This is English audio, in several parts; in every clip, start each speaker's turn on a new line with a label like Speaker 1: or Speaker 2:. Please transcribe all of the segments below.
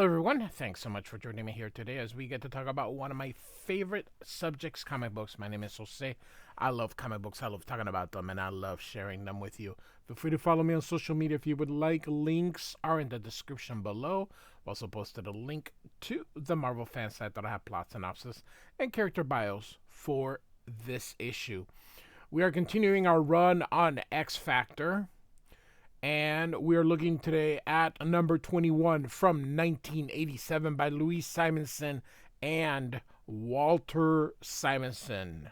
Speaker 1: everyone. Thanks so much for joining me here today as we get to talk about one of my favorite subjects, comic books. My name is Jose. I love comic books. I love talking about them, and I love sharing them with you. Feel free to follow me on social media if you would like. Links are in the description below. I've also posted a link to the Marvel fan site that I have plot synopsis and character bios for this issue. We are continuing our run on X Factor. And we're looking today at number 21 from 1987 by Louise Simonson and Walter Simonson.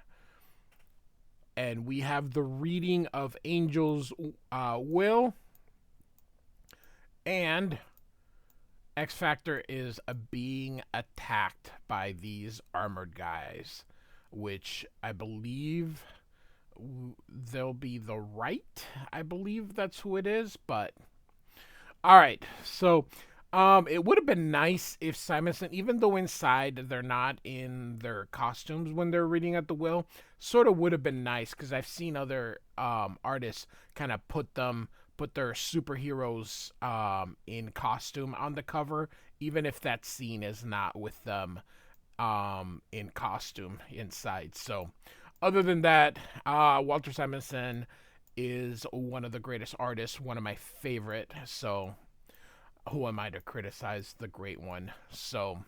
Speaker 1: And we have the reading of Angel's Will. And X Factor is being attacked by these armored guys, which I believe they'll be the right. I believe that's who it is, but all right. So it would have been nice if Simonson, even though inside they're not in their costumes when they're reading at the will, sort of would have been nice because I've seen other artists kind of put their superheroes in costume on the cover, even if that scene is not with them in costume inside. So other than that, Walter Simonson is one of the greatest artists, one of my favorite. So who am I to criticize the great one? So,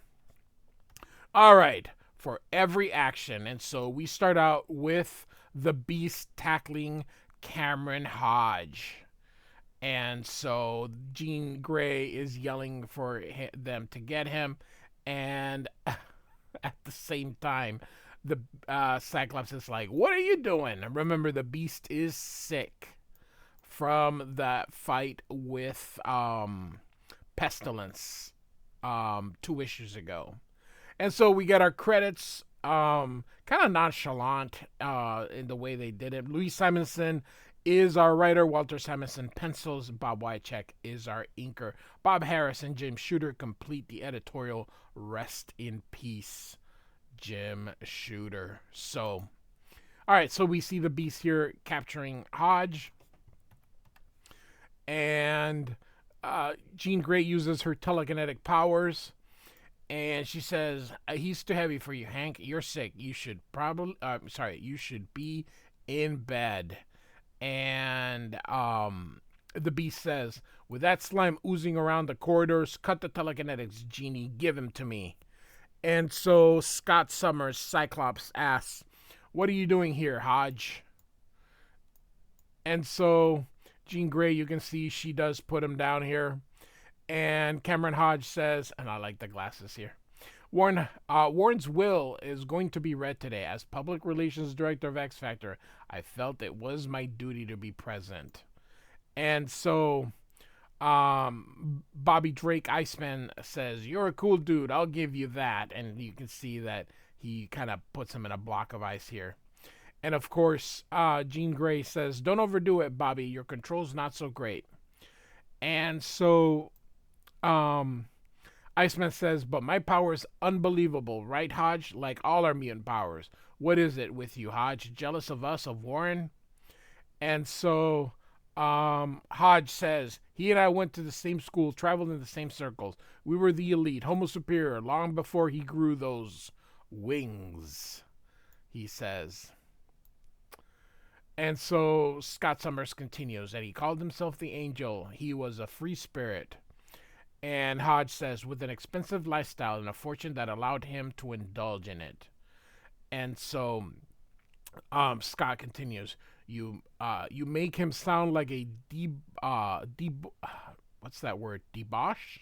Speaker 1: all right, for every action. And so we start out with the Beast tackling Cameron Hodge. And so Jean Grey is yelling for them to get him. And at the same time, the Cyclops is like, what are you doing? Remember, the Beast is sick from that fight with Pestilence 2 issues ago. And so we get our credits kind of nonchalant in the way they did it. Louise Simonson is our writer. Walter Simonson pencils. Bob Wiacek is our inker. Bob Harris and Jim Shooter complete the editorial. Rest in peace, Jim Shooter. So, all right, so we see the Beast here capturing Hodge. And Jean Grey uses her telekinetic powers. And she says, he's too heavy for you, Hank. You're sick. You should you should be in bed. And the Beast says, with that slime oozing around the corridors, cut the telekinetics, Jeannie. Give him to me. And so Scott Summers, Cyclops, asks, what are you doing here, Hodge? And so Jean Grey, you can see she does put him down here. And Cameron Hodge says, and I like the glasses here, Warren's will is going to be read today. As public relations director of X Factor, I felt it was my duty to be present. And so Bobby Drake Iceman says, you're a cool dude, I'll give you that. And you can see that he kind of puts him in a block of ice here. And of course, Jean Grey says, don't overdo it, Bobby, your control's not so great. And so Iceman says, but my power is unbelievable, right, Hodge? Like all our mutant powers. What is it with you, Hodge? Jealous of us, of Warren? And so Hodge says, he and I went to the same school, traveled in the same circles. We were the elite, Homo Superior, long before he grew those wings, he says. And so Scott Summers continues, and he called himself the Angel. He was a free spirit. And Hodge says, with an expensive lifestyle and a fortune that allowed him to indulge in it. And so Scott continues, you make him sound like a what's that word? Debosh?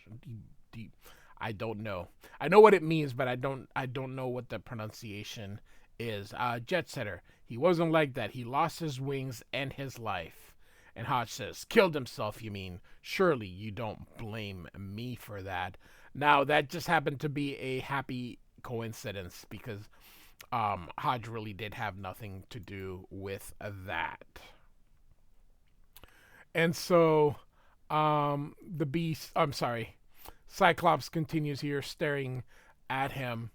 Speaker 1: I don't know. I know what it means, but I don't know what the pronunciation is. Jet Setter. He wasn't like that. He lost his wings and his life. And Hodge says, killed himself, you mean? Surely you don't blame me for that. Now, that just happened to be a happy coincidence because Hodge really did have nothing to do with that. And so Cyclops continues here staring at him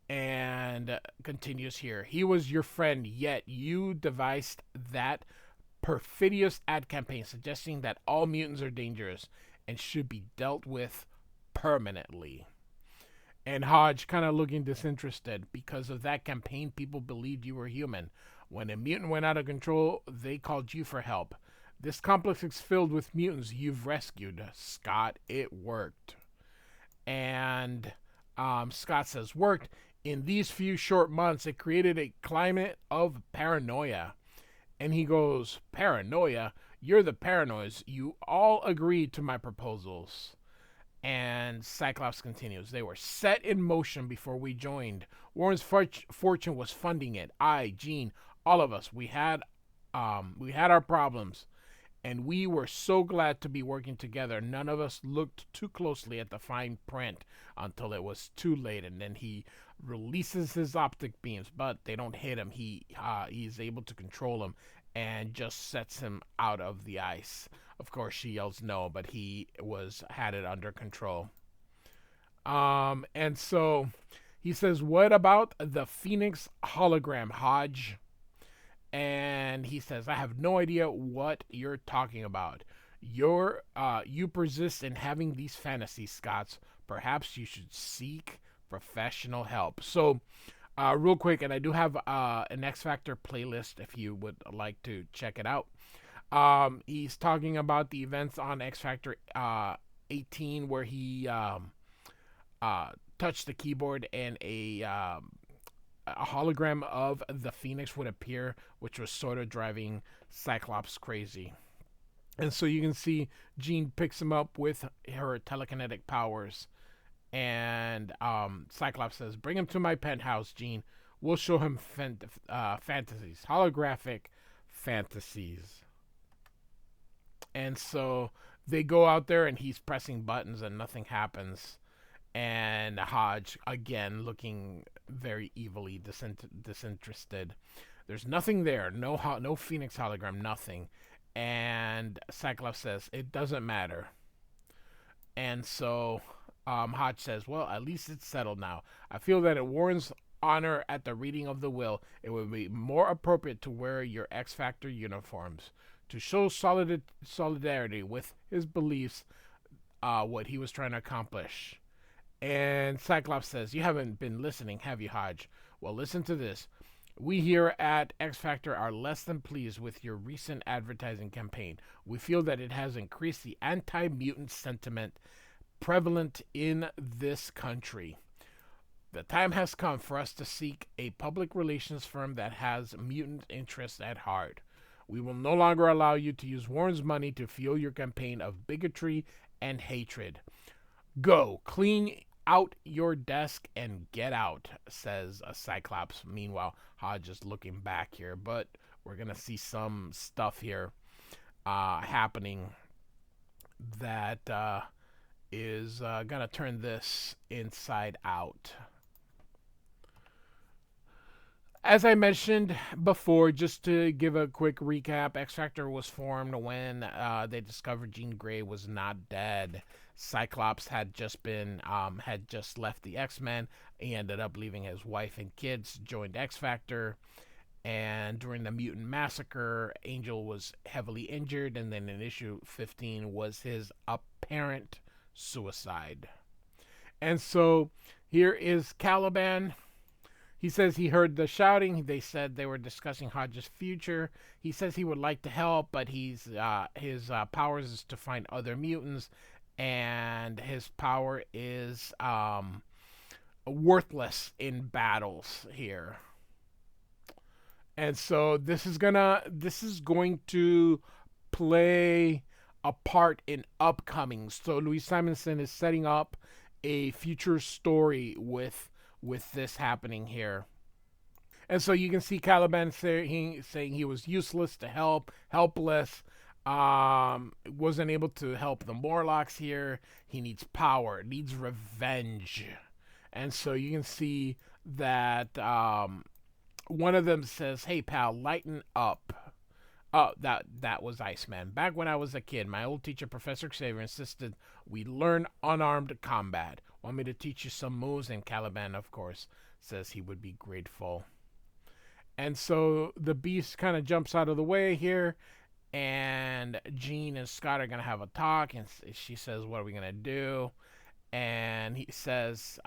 Speaker 1: and continues here. He was your friend, yet you devised that perfidious ad campaign suggesting that all mutants are dangerous and should be dealt with permanently. And Hodge kind of looking disinterested. Because of that campaign, people believed you were human. When a mutant went out of control, they called you for help. This complex is filled with mutants you've rescued. Scott, it worked. And Scott says, worked. In these few short months, it created a climate of paranoia. And he goes, paranoia? You're the paranoids. You all agreed to my proposals. And Cyclops continues, they were set in motion before we joined. Warren's fortune was funding it. I, Jean, all of us, we had our problems, and we were so glad to be working together. None of us looked too closely at the fine print until it was too late, and then he releases his optic beams, but they don't hit him. He's able to control them and just sets him out of the ice. Of course, she yells no, but he had it under control. And so he says, "What about the Phoenix hologram, Hodge?" And he says, "I have no idea what you're talking about. You persist in having these fantasies, Scotts. Perhaps you should seek professional help." So, real quick, and I do have an X Factor playlist if you would like to check it out. He's talking about the events on X Factor 18 where he touched the keyboard and a hologram of the Phoenix would appear, which was sort of driving Cyclops crazy. And so you can see Jean picks him up with her telekinetic powers. And Cyclops says, "Bring him to my penthouse, Jean. We'll show him fantasies, holographic fantasies." And so they go out there and he's pressing buttons and nothing happens. And Hodge, again, looking very evilly disinterested. There's nothing there. No Phoenix hologram, nothing. And Cyclops says, "It doesn't matter." And so Hodge says, "Well, at least it's settled now. I feel that in Warren's honor at the reading of the will, it would be more appropriate to wear your X Factor uniforms to show solidarity with his beliefs, what he was trying to accomplish." And Cyclops says, "You haven't been listening, have you, Hodge? Well, listen to this. We here at X Factor are less than pleased with your recent advertising campaign. We feel that it has increased the anti-mutant sentiment prevalent in this country. The time has come for us to seek a public relations firm that has mutant interests at heart. We will no longer allow you to use Warren's money to fuel your campaign of bigotry and hatred. Go, clean out your desk and get out," says Cyclops. Meanwhile, Hodge is looking back here, but we're going to see some stuff here happening that is going to turn this inside out. As I mentioned before, just to give a quick recap, X Factor was formed when they discovered Jean Grey was not dead. Cyclops had just left the X-Men. He ended up leaving his wife and kids, joined X Factor, and during the mutant massacre, Angel was heavily injured, and then in issue 15 was his apparent suicide. And so here is Caliban. He says he heard the shouting. They said they were discussing Hodge's future. He says he would like to help, but his powers is to find other mutants, and his power is worthless in battles here. And so this is going to play a part in upcoming. So Louise Simonson is setting up a future story with this happening here. And so you can see Caliban saying he was useless to help, helpless, wasn't able to help the Morlocks here. He needs power, needs revenge. And so you can see that one of them says, "Hey pal, lighten up." Oh, that was Iceman. "Back when I was a kid, my old teacher, Professor Xavier, insisted we learn unarmed combat. Want me to teach you some moves?" And Caliban, of course, says he would be grateful. And so the Beast kind of jumps out of the way here, and Jean and Scott are going to have a talk, and she says, "What are we going to do?" And he says,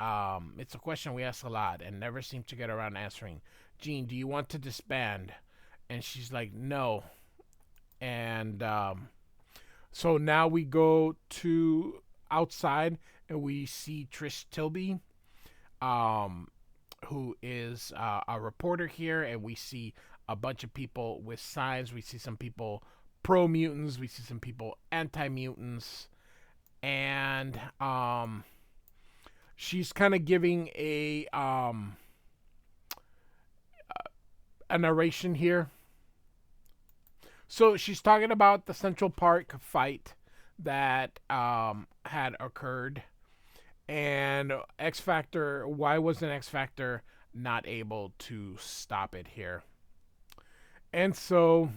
Speaker 1: it's a question we ask a lot and never seem to get around answering. Jean, do you want to disband? And she's like, no. And so now we go to outside and we see Trish Tilby, um, who is a reporter here, and we see a bunch of people with signs. We see some people pro mutants, we see some people anti mutants, and she's kind of giving a narration here. So she's talking about the Central Park fight that had occurred, and X Factor. Why wasn't X Factor not able to stop it here? And so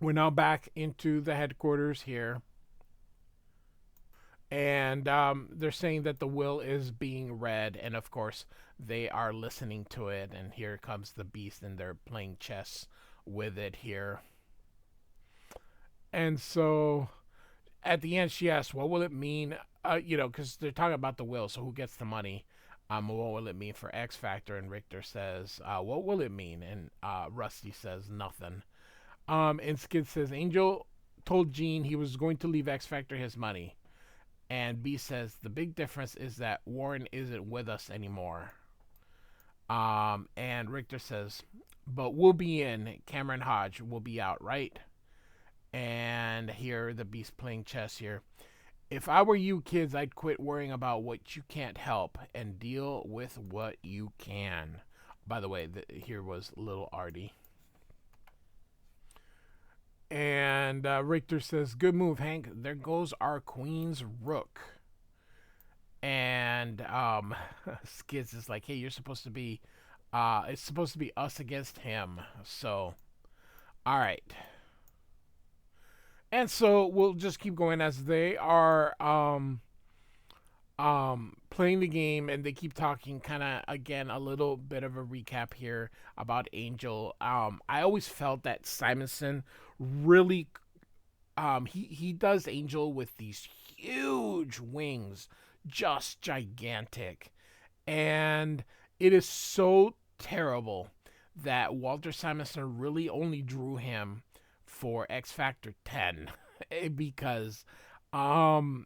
Speaker 1: we're now back into the headquarters here, and they're saying that the will is being read, and of course they are listening to it. And here comes the Beast, and they're playing chess with it here. And so at the end, she asks, "What will it mean?" Because they're talking about the will. So who gets the money? What will it mean for X Factor? And Richter says, "What will it mean?" And Rusty says, "Nothing." And Skid says, "Angel told Gene he was going to leave X Factor his money." And B says, "The big difference is that Warren isn't with us anymore." And Richter says, "But we'll be in. Cameron Hodge will be out, right?" And here the Beast playing chess here. "If I were you kids, I'd quit worrying about what you can't help and deal with what you can." By the way, here was little Artie. And Richter says, "Good move, Hank. There goes our queen's rook." And Skids is like, "Hey, you're supposed to be, it's supposed to be us against him. So, all right." And so we'll just keep going as they are playing the game, and they keep talking, kind of again a little bit of a recap here about Angel. I always felt that Simonson really he does Angel with these huge wings, just gigantic, and it is so terrible that Walter Simonson really only drew him for X Factor 10 because any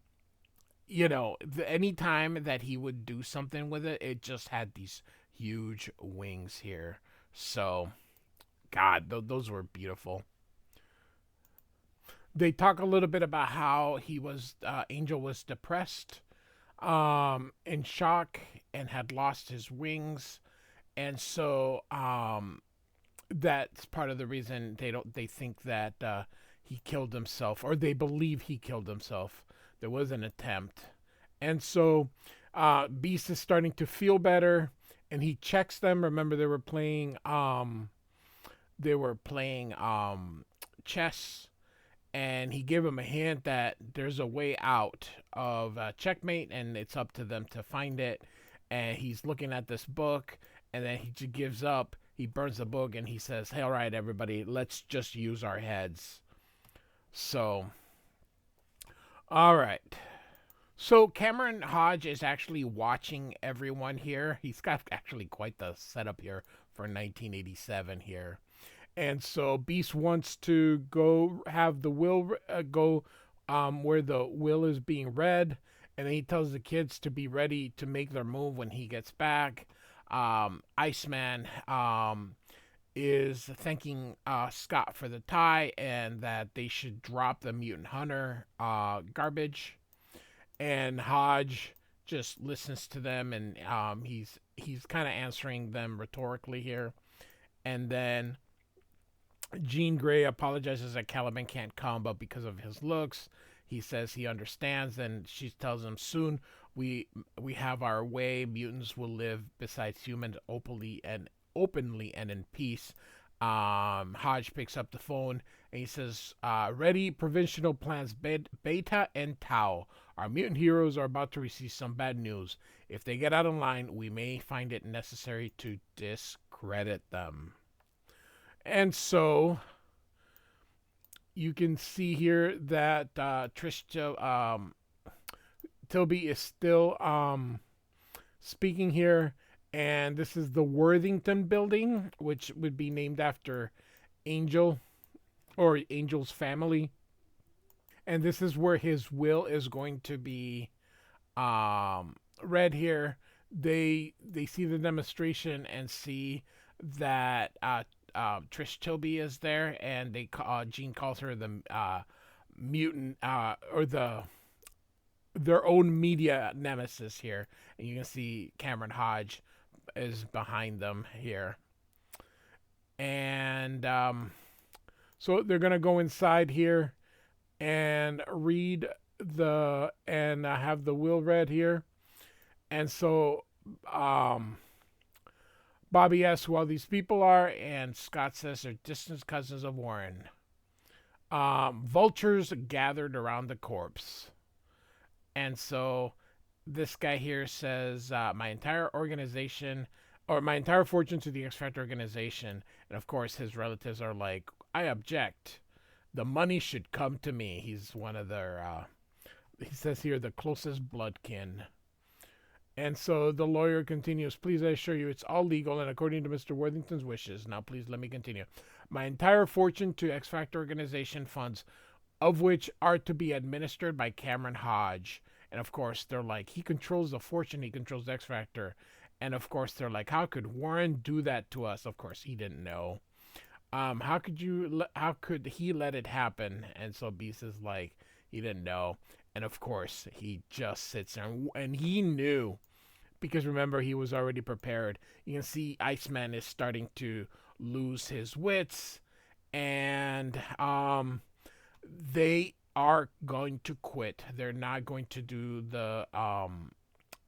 Speaker 1: time that he would do something with it, it just had these huge wings here. So God, those were beautiful. They talk a little bit about how Angel was depressed, in shock, and had lost his wings, and so that's part of the reason they think that he killed himself, or they believe he killed himself. There was an attempt, and so Beast is starting to feel better, and he checks them. Remember, they were playing chess, and he gave him a hint that there's a way out of checkmate, and it's up to them to find it. And he's looking at this book, and then he just gives up. He burns the book, and he says, "Hey, all right, everybody, let's just use our heads." So, all right. So Cameron Hodge is actually watching everyone here. He's got actually quite the setup here for 1987 here. And so Beast wants to go have the will go where the will is being read, and then he tells the kids to be ready to make their move when he gets back. Iceman is thanking Scott for the tie, and that they should drop the mutant hunter garbage. And Hodge just listens to them, and he's kind of answering them rhetorically here. And then Jean Grey apologizes that Caliban can't come, but because of his looks, he says he understands. And she tells him, "Soon we have our way. Mutants will live besides humans openly and in peace." Hodge picks up the phone, and he says, "Ready, provisional plans Beta and Tau. Our mutant heroes are about to receive some bad news. If they get out of line, we may find it necessary to discredit them." And so you can see here that Tilby is still speaking here, and this is the Worthington building, which would be named after Angel or Angel's family. And this is where his will is going to be read here. They see the demonstration and see that Trish Tilby is there, and Jean calls her the mutant or their own media nemesis here, and you can see Cameron Hodge is behind them here, and so they're gonna go inside here and read and have the will read here, and so Bobby asks who all these people are, and Scott says they're distant cousins of Warren. Vultures gathered around the corpse. And so this guy here says, my entire organization, or my entire fortune to the X Factor organization. And of course, his relatives are like, I object. The money should come to me. He's one of their, he says here, the closest blood kin. And so the lawyer continues, please, I assure you, it's all legal and according to Mr. Worthington's wishes. Now, please let me continue. My entire fortune to X Factor organization funds, of which are to be administered by Cameron Hodge. And of course, they're like, he controls the fortune, he controls X Factor. And of course, they're like, how could Warren do that to us? Of course, he didn't know. How could he let it happen? And so Beast is like, he didn't know. And of course, he just sits there, and he knew, because remember, he was already prepared. You can see Iceman is starting to lose his wits, and they are going to quit. They're not going to do the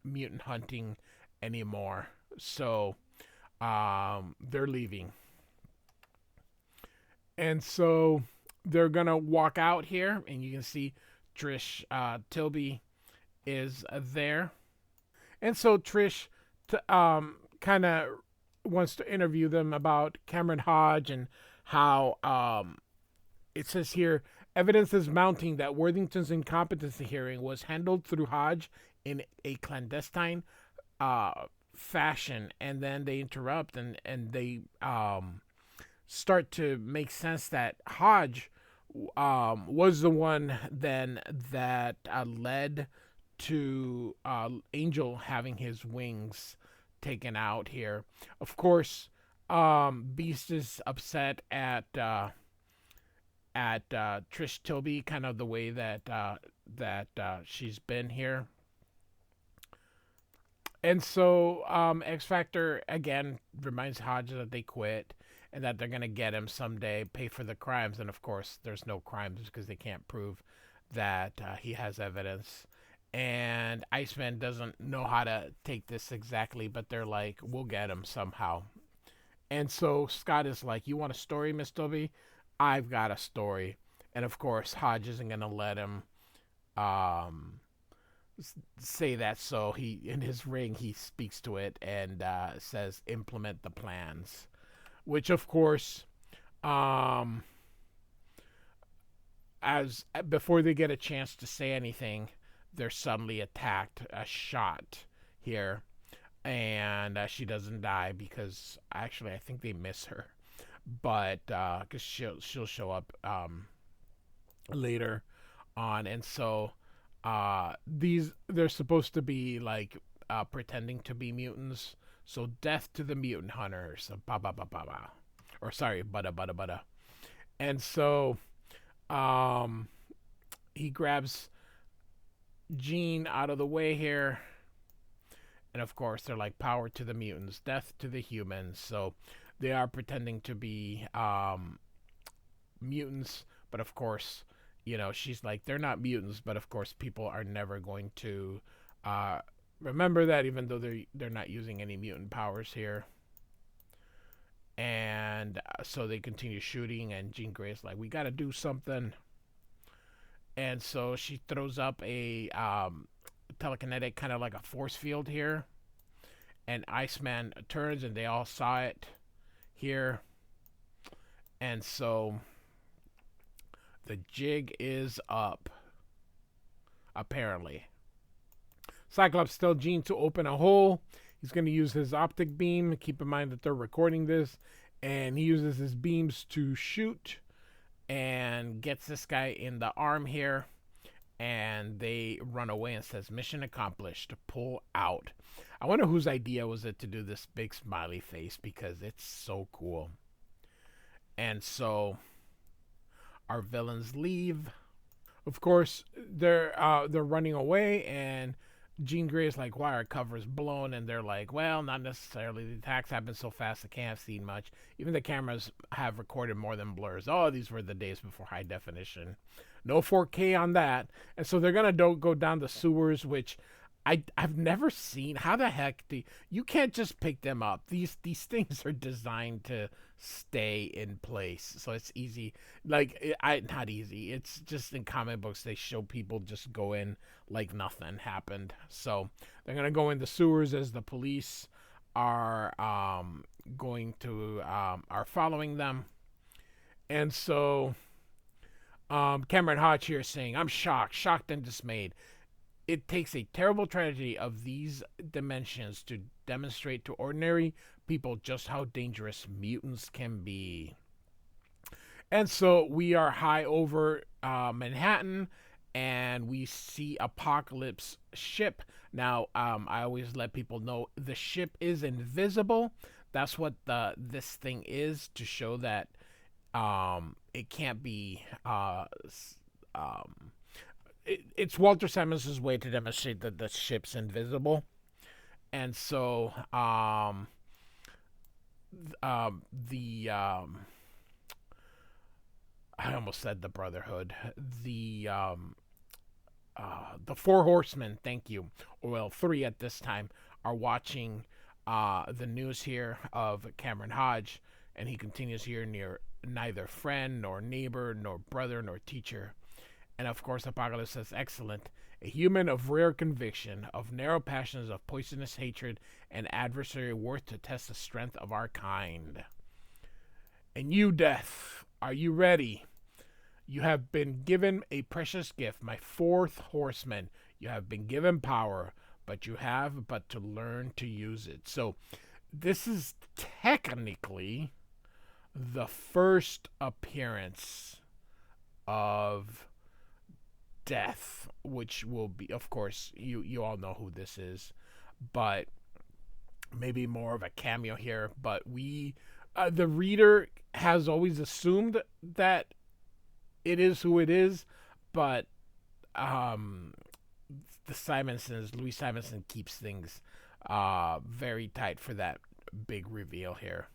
Speaker 1: mutant hunting anymore. So they're leaving. And so they're going to walk out here, and you can see Trish Tilby is there. And so Trish kind of wants to interview them about Cameron Hodge and how it says here, evidence is mounting that Worthington's incompetency hearing was handled through Hodge in a clandestine fashion. And then they interrupt and they start to make sense that Hodge was the one then that led to Angel having his wings taken out here. Of course, Beast is upset at Trish Tilby, kind of the way that she's been here. And so X Factor again reminds Hodge that they quit and that they're gonna get him someday, pay for the crimes. And of course, there's no crimes because they can't prove that he has evidence. And Iceman doesn't know how to take this exactly, but they're like, we'll get him somehow. And so Scott is like, you want a story, Miss Dobie? I've got a story. And of course, Hodge isn't going to let him say that. So he, in his ring, he speaks to it and says, implement the plans. Which, of course, as before they get a chance to say anything, they're suddenly attacked, shot here, and she doesn't die because actually I think they miss her, but because she'll show up later on, and so they're supposed to be like pretending to be mutants. So death to the mutant hunters, ba ba ba ba ba, or sorry, bada bada bada, and so he grabs Jean out of the way here, and of course they're like, power to the mutants, death to the humans. So they are pretending to be mutants, but of course, you know, she's like, they're not mutants, but of course people are never going to remember that, even though they're not using any mutant powers here. And so they continue shooting, and Jean Grey's like, we gotta do something. And so she throws up a telekinetic, kind of like a force field here. And Iceman turns, and they all saw it here. And so the jig is up, apparently. Cyclops tells Jean to open a hole. He's going to use his optic beam. Keep in mind that they're recording this. And he uses his beams to shoot and gets this guy in the arm here. And they run away and says, mission accomplished, pull out. I wonder whose idea was it to do this big smiley face, because it's so cool. And so our villains leave. Of course, they're running away, and Jean Grey is like, why our cover's blown? And they're like, well, not necessarily. The attacks happen so fast I can't have seen much. Even the cameras have recorded more than blurs. Oh, these were the days before high definition. No 4K on that. And so they're going to go down the sewers, which I've never seen. How the heck you can't just pick them up. These things are designed to stay in place. So it's easy. Like, not easy. It's just in comic books, they show people just go in like nothing happened. So they're going to go in the sewers as the police are are following them. And so Cameron Hodge here is saying, I'm shocked and dismayed. It takes a terrible tragedy of these dimensions to demonstrate to ordinary people just how dangerous mutants can be. And so we are high over Manhattan, and we see Apocalypse ship. Now, I always let people know the ship is invisible. That's what this thing is, to show that it can't be it's Walter Simonson's way to demonstrate that the ship's invisible. And so I almost said the Brotherhood. The Four Horsemen, thank you. Well, 3 at this time, are watching the news here of Cameron Hodge, and he continues here near neither friend nor neighbor nor brother nor teacher. And of course, Apocalypse says, excellent. A human of rare conviction, of narrow passions, of poisonous hatred, an adversary worth to test the strength of our kind. And you, Death, are you ready? You have been given a precious gift, my 4th horseman. You have been given power, but you have but to learn to use it. So this is technically the first appearance of Death, which will be, of course, you all know who this is, but maybe more of a cameo here. But we, the reader has always assumed that it is who it is, but the Simonsons, Louise Simonson, keeps things very tight for that big reveal here.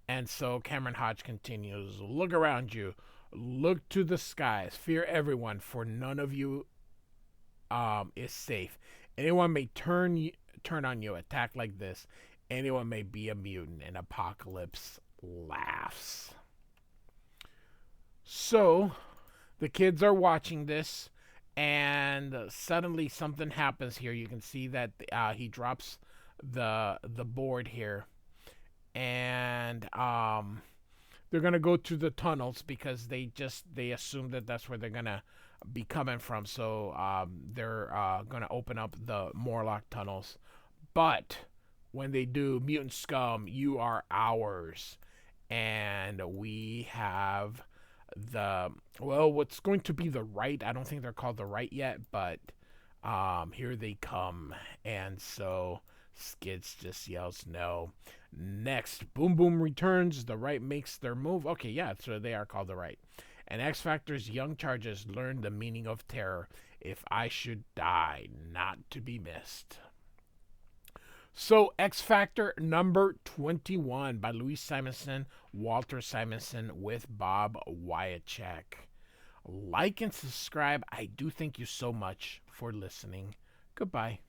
Speaker 1: And so Cameron Hodge continues, look around you. Look to the skies. Fear everyone, for none of you is safe. Anyone may turn on you, attack like this. Anyone may be a mutant. And Apocalypse laughs. So the kids are watching this, and suddenly something happens here. You can see that he drops the board here, and they're going to go to the tunnels because they assume that that's where they're going to be coming from. So they're going to open up the Morlock tunnels. But when they do, mutant scum, you are ours. And we have what's going to be the right. I don't think they're called the right yet, but here they come. And so Skids just yells no. Next, Boom Boom returns. The right makes their move. Okay, yeah, so they are called the right. And X Factor's young charges learn the meaning of terror. If I should die, not to be missed. So X Factor number 21 by Louise Simonson, Walter Simonson with Bob Wiacek. Like and subscribe. I do thank you so much for listening. Goodbye.